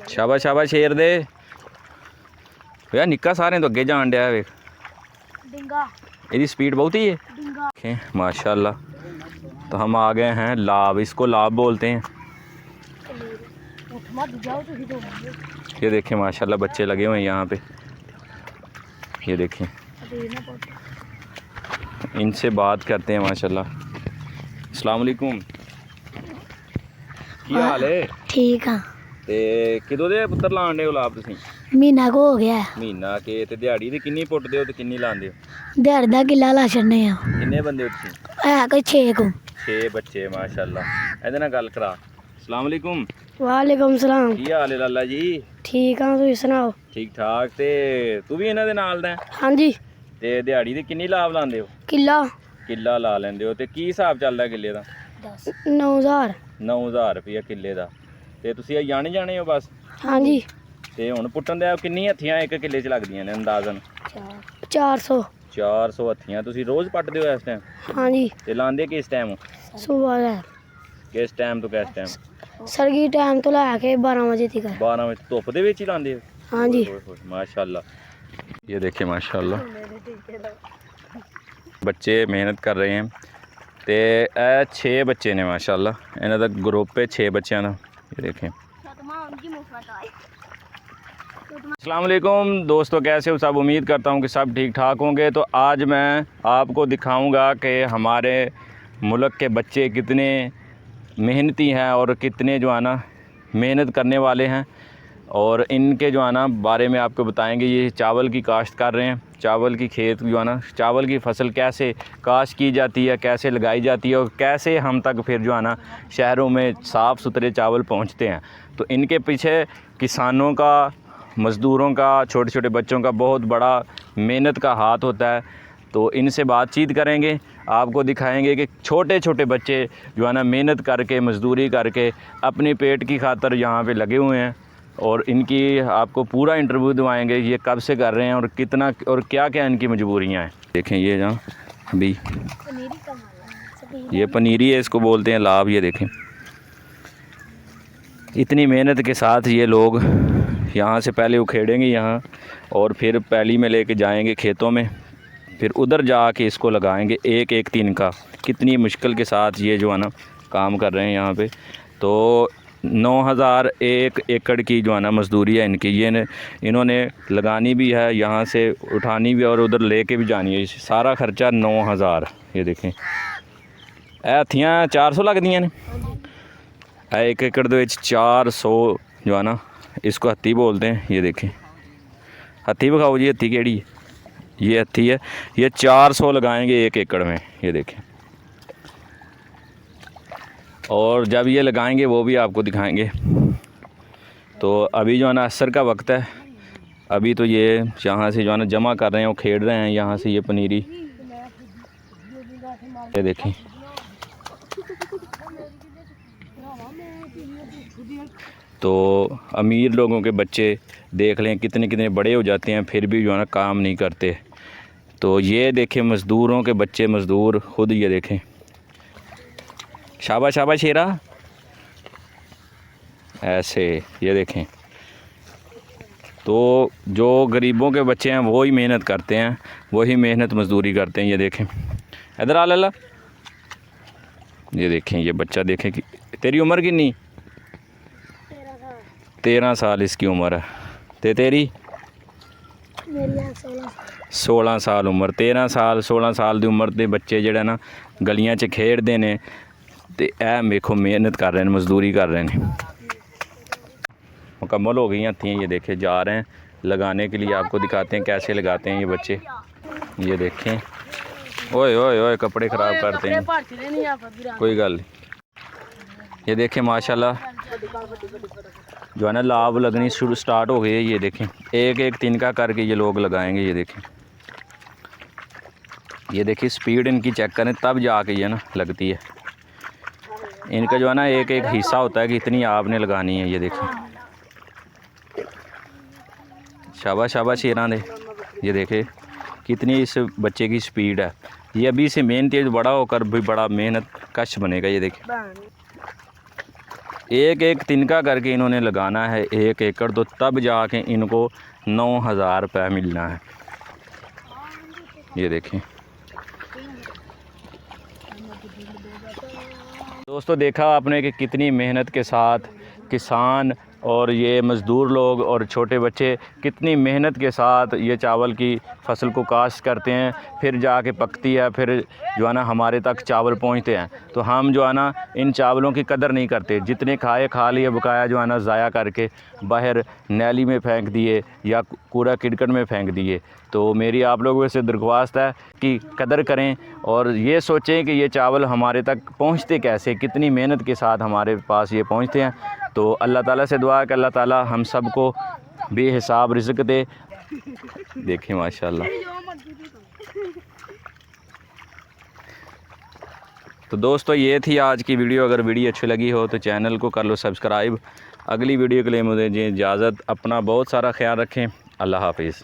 शाबाश शाबाश शेर दे भैया निक्का सारे तो अगे जान डया वेख इसकी स्पीड बहुत ही है माशाल्लाह। तो हम आ गए हैं लाभ, इसको लाभ बोलते हैं। ये देखें माशाल्लाह बच्चे लगे हुए हैं यहाँ पे। ये देखें इनसे बात करते हैं माशाल्लाह। अस्सलाम वालेकुम, की हाल है? ठीक है। ते किदों दे पुत्तर लान दे हो लाभ तुसीं? महीना को हो गया। महीना के ते दिहाड़ी दी किन्नी पुट्टदे हो ते किन्नी लांदे हो? दिहाड़ी दा किला ला छड़ने आ। किन्ने बंदे हो तुसीं? है कोई 6 को। 6 बच्चे माशाल्लाह। इहदे नाल गल करा। अस्सलाम वालेकुम। वालेकुम सलाम। की हाल है लाला जी? ठीक है, तुसीं सुनाओ? ठीक ठाक। ते तू भी इन्हां दे नाल दा? हाँ जी। ते दिहाड़ी दी किन्नी लाभ लांदे हो? किला किला ला लैंदे हो। ते की हिसाब चलदा किले दा? 9000। 9000 रुपया किले दा। ते तुसीं जाने जाने हो बस? हाँ जी। ते हुण पुट्टन दे किन्नी हत्थियां एक किले च लगदियां ने अंदाजन? 400। 400 हत्थियां तुसीं रोज़ पट्टदे हो इस टाइम? हाँ जी। ते लांदे किस टाइम? सुबह है किस टाइम तो किस टाइम? सरगी टाइम तो लैके 12 बजे तक। 12 बजे धुप्प दे विच ही लांदे हो? हाँ जी। माशाल्लाह। ये देखिए माशाल्लाह बच्चे मेहनत कर रहे हैं। ते 6 बच्चे ने माशाल्लाह। इन्हां दा ग्रुप है 6 बच्चों का। ये देखें। अस्सलाम वालेकुम दोस्तों, कैसे हो सब? उम्मीद करता हूँ कि सब ठीक ठाक होंगे। तो आज मैं आपको दिखाऊंगा कि हमारे मुल्क के बच्चे कितने मेहनती हैं और कितने जो है ना मेहनत करने वाले हैं, और इनके जो है ना बारे में आपको बताएंगे। ये चावल की काश्त कर रहे हैं, चावल की खेत जो है ना, चावल की फसल कैसे काश्त की जाती है, कैसे लगाई जाती है, और कैसे हम तक फिर जो है ना शहरों में साफ़ सुथरे चावल पहुंचते हैं। तो इनके पीछे किसानों का, मज़दूरों का, छोटे छोटे बच्चों का बहुत बड़ा मेहनत का हाथ होता है। तो इनसे बातचीत करेंगे, आपको दिखाएंगे कि छोटे छोटे बच्चे जो है ना मेहनत करके, मज़दूरी करके अपने पेट की खातर यहाँ पे लगे हुए हैं, और इनकी आपको पूरा इंटरव्यू दिवाएंगे। ये कब से कर रहे हैं और कितना और क्या क्या इनकी मजबूरियाँ हैं। देखें ये जहाँ भी ये पनीरी है, इसको बोलते हैं लाभ। ये देखें इतनी मेहनत के साथ ये लोग यहाँ से पहले उखेड़ेंगे यहाँ, और फिर पैली में लेके जाएंगे खेतों में, फिर उधर जाके इसको लगाएंगे एक एक तीन का। कितनी मुश्किल के साथ ये जो है ना काम कर रहे हैं यहाँ पे। तो 9000 एक एकड़ की जो है ना मज़दूरी है इनकी। ये इन्होंने लगानी भी है, यहाँ से उठानी भी है, और उधर लेके भी जानी है। सारा ख़र्चा 9000। ये देखें हत्थियाँ 400 लगदियाँ ने। एक एकड़ दे विच 400 जो है ना, इसको हत्ती बोलते हैं। ये देखें हत्ती विखाओ जी, हत्ती केड़ी है? ये हत्ती है। ये 400 लगाएंगे एक एकड़ में। ये देखें, और जब ये लगाएंगे वो भी आपको दिखाएंगे। तो अभी जो है ना असर का वक्त है, अभी तो ये यहाँ से जो है ना जमा कर रहे हैं, वो खेड़ रहे हैं यहाँ से ये पनीरी। ये देखें तो अमीर लोगों के बच्चे देख लें कितने कितने बड़े हो जाते हैं, फिर भी जो है ना काम नहीं करते। तो ये देखें मज़दूरों के बच्चे, मज़दूर खुद। ये देखें शाबाश शाबाश शेरा ऐसे। ये देखें तो जो गरीबों के बच्चे हैं वो ही मेहनत करते हैं, वही मेहनत मज़दूरी करते हैं। ये देखें इधर आ लला। ये देखें ये बच्चा, देखें कि तेरी उम्र कितनी? 13 साल इसकी उम्र है। ते तेरी? 16 साल उम्र। 13 साल 16 साल की उम्र के बच्चे जेह्ड़े ना गलियां च खेड़ते हैं, तो यह देखो मेहनत कर रहे हैं, मज़दूरी कर रहे हैं। मुकम्मल हो गई हत्थियाँ। ये देखें जा रहे हैं लगाने के लिए। आपको दिखाते हैं कैसे लगाते हैं ये बच्चे। ये देखें ओए ओए ओए कपड़े ख़राब करते हैं, कोई गल नहीं। ये देखें माशाल्लाह जो है ना लाभ लगनी शुरू स्टार्ट हो गई है। ये देखें एक एक तिनका करके ये लोग लगाएंगे। ये देखें, ये देखिए स्पीड इनकी चेक करें तब जाके ये ना लगती है। इनका जो है ना एक एक हिस्सा होता है कि इतनी आपने लगानी है। ये देखें शाबाश शाबाश शेरां दे। ये देखें कितनी इस बच्चे की स्पीड है। ये अभी से मेहनती बड़ा होकर भी बड़ा मेहनत कश बनेगा। ये देखिए एक एक तिनका करके इन्होंने लगाना है 1 एकड़, तो तब जाके इनको 9,000 रुपये मिलना है। ये देखें दोस्तों, देखा आपने कि कितनी मेहनत के साथ किसान और ये मज़दूर लोग और छोटे बच्चे कितनी मेहनत के साथ ये चावल की फसल को काश्त करते हैं, फिर जाके पकती है, फिर जो है ना हमारे तक चावल पहुंचते हैं। तो हम जो है ना इन चावलों की कदर नहीं करते, जितने खाए खा लिए, बकाया जो है ना ज़ाया करके बाहर नैली में फेंक दिए या कूड़ा किरकट में फेंक दिए। तो मेरी आप लोगों से दरख्वास्त है कि कदर करें और ये सोचें कि ये चावल हमारे तक पहुंचते कैसे, कितनी मेहनत के साथ हमारे पास ये पहुंचते हैं। तो अल्लाह ताला से दुआ है कि अल्लाह ताला हम सब को बेहिसाब रिज़्क़ दे। देखें माशाल्लाह। तो दोस्तों ये थी आज की वीडियो। अगर वीडियो अच्छी लगी हो तो चैनल को कर लो सब्सक्राइब। अगली वीडियो के लिए मुझे इजाज़त। अपना बहुत सारा ख्याल रखें। अल्लाह हाफिज़।